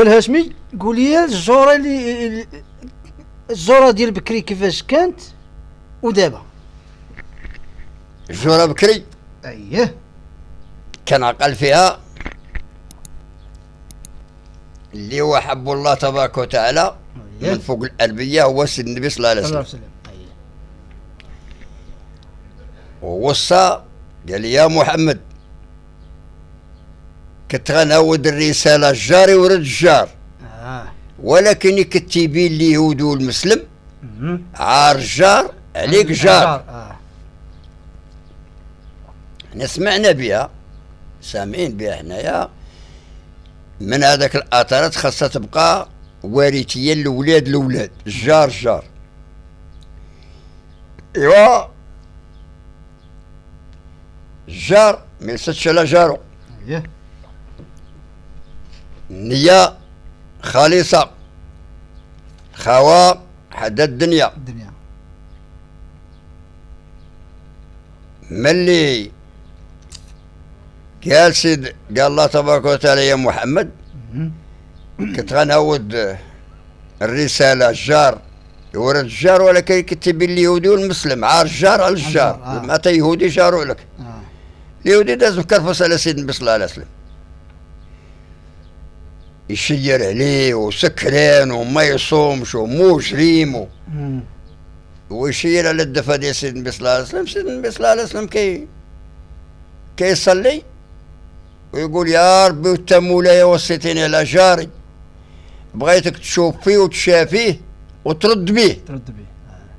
بالهاشمي قول لي الجوره اللي الجوره ديال بكري كيفاش كانت ودابا. الجوره بكري اييه كان عقل فيها اللي هو حب الله تبارك وتعالى من فوق الأنبياء هو سيد النبي صلى الله عليه وسلم. ووصى قال لي يا محمد كنت غنهود الرسالة الجار يورد الجار ولكن كتبي اليهود والمسلم عار الجار عليك جار. احنا سمعنا بها سامعين بها حنايا من هذاك الاثارات خاصها تبقى وارثيه لولاد الاولاد الجار الجار. ايوا الجار ما يسدش على جارو. اييه النية خالصة خوا حدا الدنيا ملي قال سيد قال الله تبارك وتعالى يا محمد كنت غنهود الرسالة الجار يورد الجار ولكن كتب اليهودي والمسلم عار الجار على الجار. متى يهودي جارو لك اليهودي داز مكرفس على سيدنا النبي صلى الله عليه وسلم يشير عليه وسكران وما يصومش ومجرم ويشير على الدفا ديال سيدنا النبي صلى الله عليه وسلم. سيدنا النبي صلى الله عليه وسلم كيصلي ويقول يا ربي وانت مولاي وصيتني على جاري بغيتك تشوف فيه وتشافيه وترد به.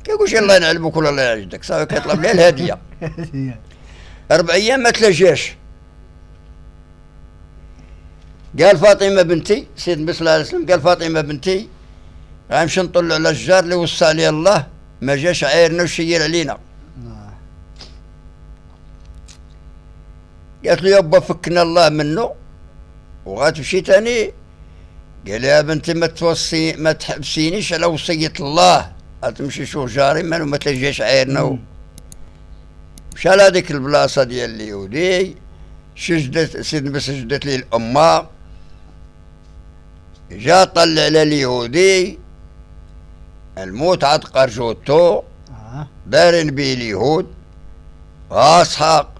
كيقولش الله ينعلمك ولا الله يعجدك صافي كيطلب ليه الهديه 4 أيام ما تلاجاش. قال فاطمه بنتي سيدنا النبي صلى الله عليه وسلم قال فاطمه بنتي غنمشي نطلع على الجار اللي وصى عليه الله ما جاش عايرنا وشير علينا. قالت له يابا فكنا الله منه وغتمشي تاني. قال يا بنتي ما تحبسينيش على وصية الله غتمشي شوف جاري مالو ما تلجاش عايرنا. مشى لهاديك البلاصه ديال اليهودي سجدت سيدنا النبي سجدت ليه الامه جا طلع على اليهودي الموت عاد قرجوتو دارين به اليهود واسحاق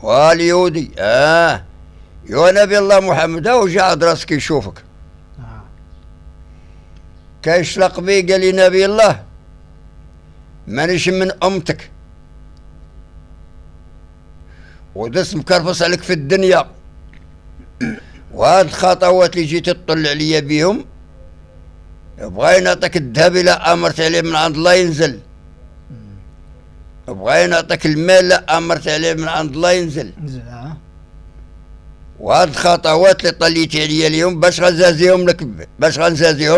واليهودي يا نبي الله محمد وجا عاد راسك يشوفك كيشلق بيه قال لي نبي الله مانيش من امتك ودس مكرفص عليك في الدنيا وهاد الخطوات اللي جيت تطلع عليا بيهم بغاي نعطيك الذهب الا امرت عليه من عند الله ينزل بغاي نعطيك المال لا امرت عليه من عند الله ينزل. وهاد الخطوات اللي طليتي عليا اليوم باش غنزازيهم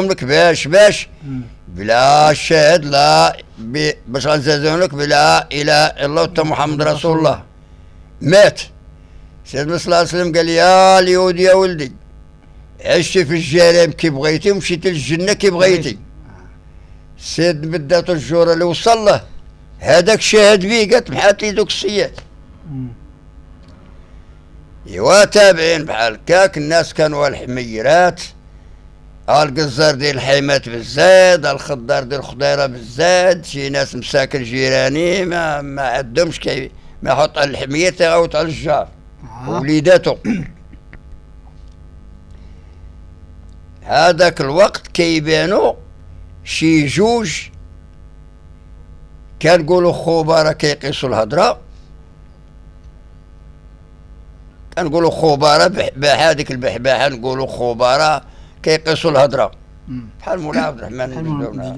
لك باش بلا شاهد لا باش غنزازيهم لك بلا اله الا الله وانت محمد رسول الله. مات سيدنا صلى الله عليه وسلم قال يا اليهود يا ولدي عشتي في الجرائم كي بغيتي ومشيتي للجنه كي بغيتي. سيد بدات الجوره اللي وصل له هذاك شاهد بيه قالت محات لي دوك السيات. ايوا تابعين بحال هكاك الناس كانوا الحميرات القزار ديال الحيمات بالزاد الخضار ديال الخضيره بالزاد. شي ناس مساكن جيراني ما عندهمش ما يحط على الحمير تيغوت على الجار وليداتو. هذاك الوقت كيبانوا شي جوج كنقولوا خبراء كيقيسوا الهضره كنقولوا خبراء بهذيك البحباحه نقولوا خبراء كيقيسوا الهضره بحال مولا عبد الرحمن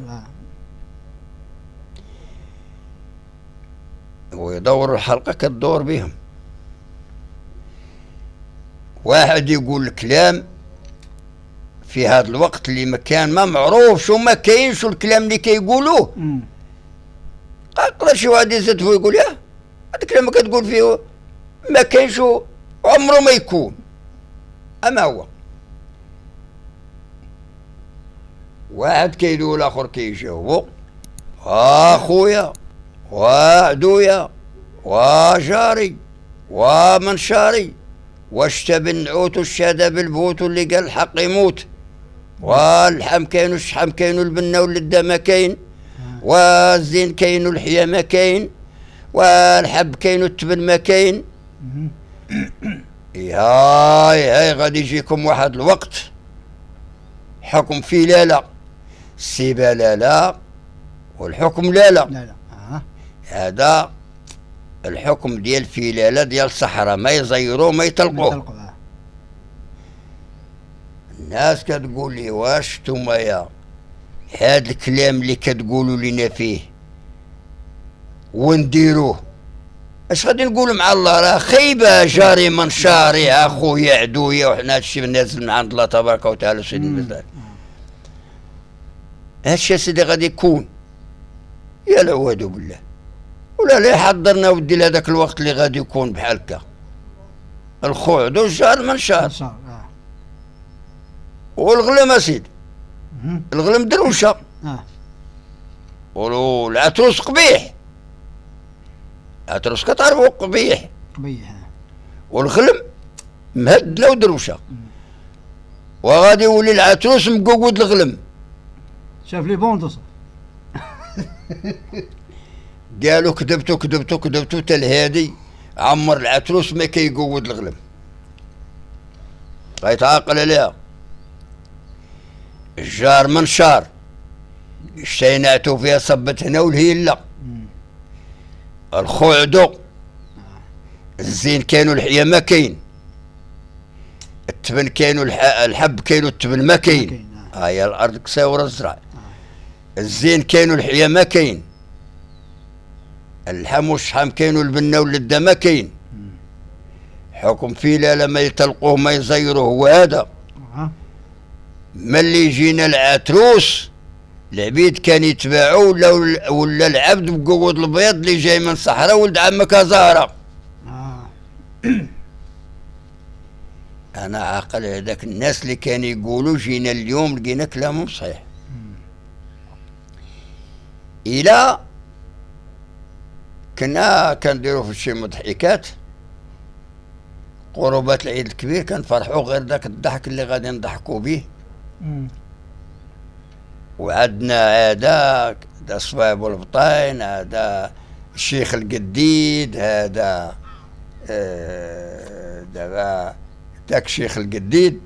ويدوروا الحلقه كتدور بهم. واحد يقول الكلام في هذا الوقت اللي ما كان ما معروفش وما كاينش الكلام اللي كيقولوه. قال شي واحد يزيد فيه يقول يا هذا الكلام ما كتقول فيه ما كاينش عمره ما يكون. اما هو واحد كيدوي الاخر كيجاوبو اخويا وعدويا وجاري ومنشاري واش تبنعوت والشهاده بالبوت واللي قال الحق يموت واللحم كاين والشحم كاين والبنه واللده ما كاين والزين كاين والحياه ما كاين والحب كاين والتبن ما كاين. هاي غادي يجيكم واحد الوقت حكم فيه لا السيبه لا والحكم لا. هذا الحكم ديال فيلاله ديال الصحراء ما يزيروه ما يطلقوه. الناس كتقول لي واش نتوما يا هاد الكلام اللي كتقولوا لنا فيه ونديروه اش غادي نقولوا مع الله؟ راه خيبه جاري من شاري اخويا عدويا وحنا هادشي نازل من عند الله تبارك وتعالى سيدي المثال. هادشي سيدي غادي يكون يا العواد بالله ولا لا يحضرنا ودي لهذاك الوقت اللي غادي يكون بحال هكا الخو عدو الجار من شار والغلم اسيدي الغلم دروشه والعتروس قبيح. العتروس كتعرفو قبيح والغلم مهدله ودروشه وغادي يولي العتروس مقود الغلم. شاف لي بوندوس قالوا كذبتو تالهادي عمر العتروس ما كيقود الغلم. غيتعاقل عليها الجار من شار اشتيناتو فيها صبت هنا والهي لا. الخو عدو الزين كاين والحياه ما كاين التبن كاين والحب كاين والتبن ما كاين. هاي الارض كساوره الزرع. الزين كاين والحياه ما كاين اللحم والشحم كاين والبنه واللده ما كاين. حكم فيه لا ما يطلقوه ما يزيروه هو هذا. ملي جينا العتروس العبيد كان يتباعوا ولا العبد بقود البيض اللي جاي من الصحراء ولد عمك زهره. انا عاقل هذاك الناس اللي كانوا يقولوا جينا اليوم لقينا كلامهم صحيح. الى كنديروا في شي مضحكات قربات العيد الكبير كنفرحوا غير ذاك الضحك اللي غادي نضحكوا به. وعندنا هذا الصبايب والبطاين هذا الشيخ القديد هذا دابا داك الشيخ القديد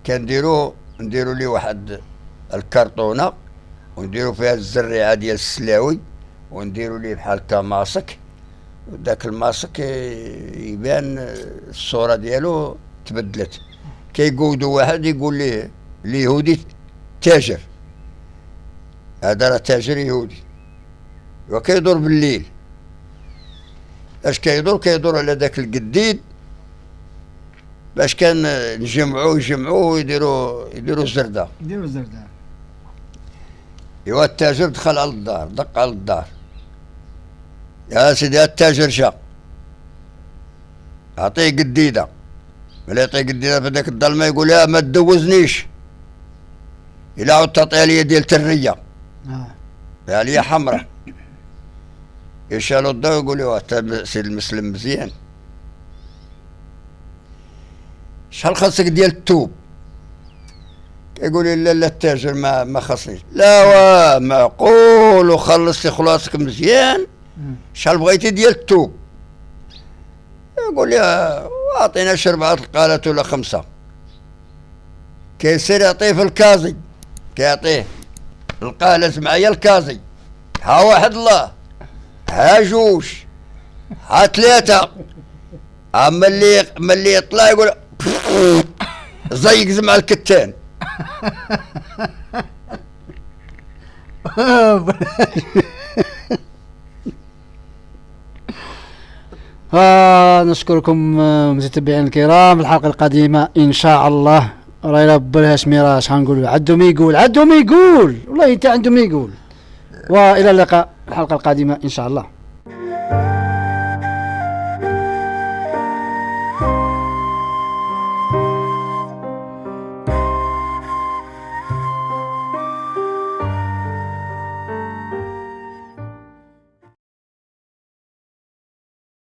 نديروا ليه واحد الكرتونه ونديروا فيها الزريعه ديال السلاوي ونديروا ليه بحال هكا ماسك وداك الماسك يبان الصوره ديالو تبدلت. كيقودوا واحد يقول ليه اليهودي تاجر هذا راه تاجر يهودي وكيدور بالليل. اش كيدور على ذاك القديد باش كان يجمعوه ويديروا زرده. ايوا التاجر دخل على الدار دق على الدار يا سيدي التاجر جا اعطيه قديده ملي يعطيه قديده في ذاك الظلمه يقول لها ما تدوزنيش الا عاود تعطيها لي ديال تريه لي حمراء. يشالوا الضوء يقول له انت سيد المسلم مزيان شحال خاصك ديال التوب؟ يقول لي لا التاجر ما خاصنيش. لا معقول وخلصتي خلاصك مزيان شحال بغيتي ديال التوب؟ يقول لي اعطينا شي 4 القالات ولا 5. كيصير يعطيه في الكازي كيعطيه القالات معايا الكازي ها 1 الله ها 2 ها 3 اما اللي يطلع يقول زيق مع الكتان. نشكركم متابعين الكرام. الحلقة القادمة إن شاء الله راهي رب الهاشمي راه شحال نقولوا عندو ما يقول والله انت عنده ما يقول. والى اللقاء الحلقة القادمة إن شاء الله.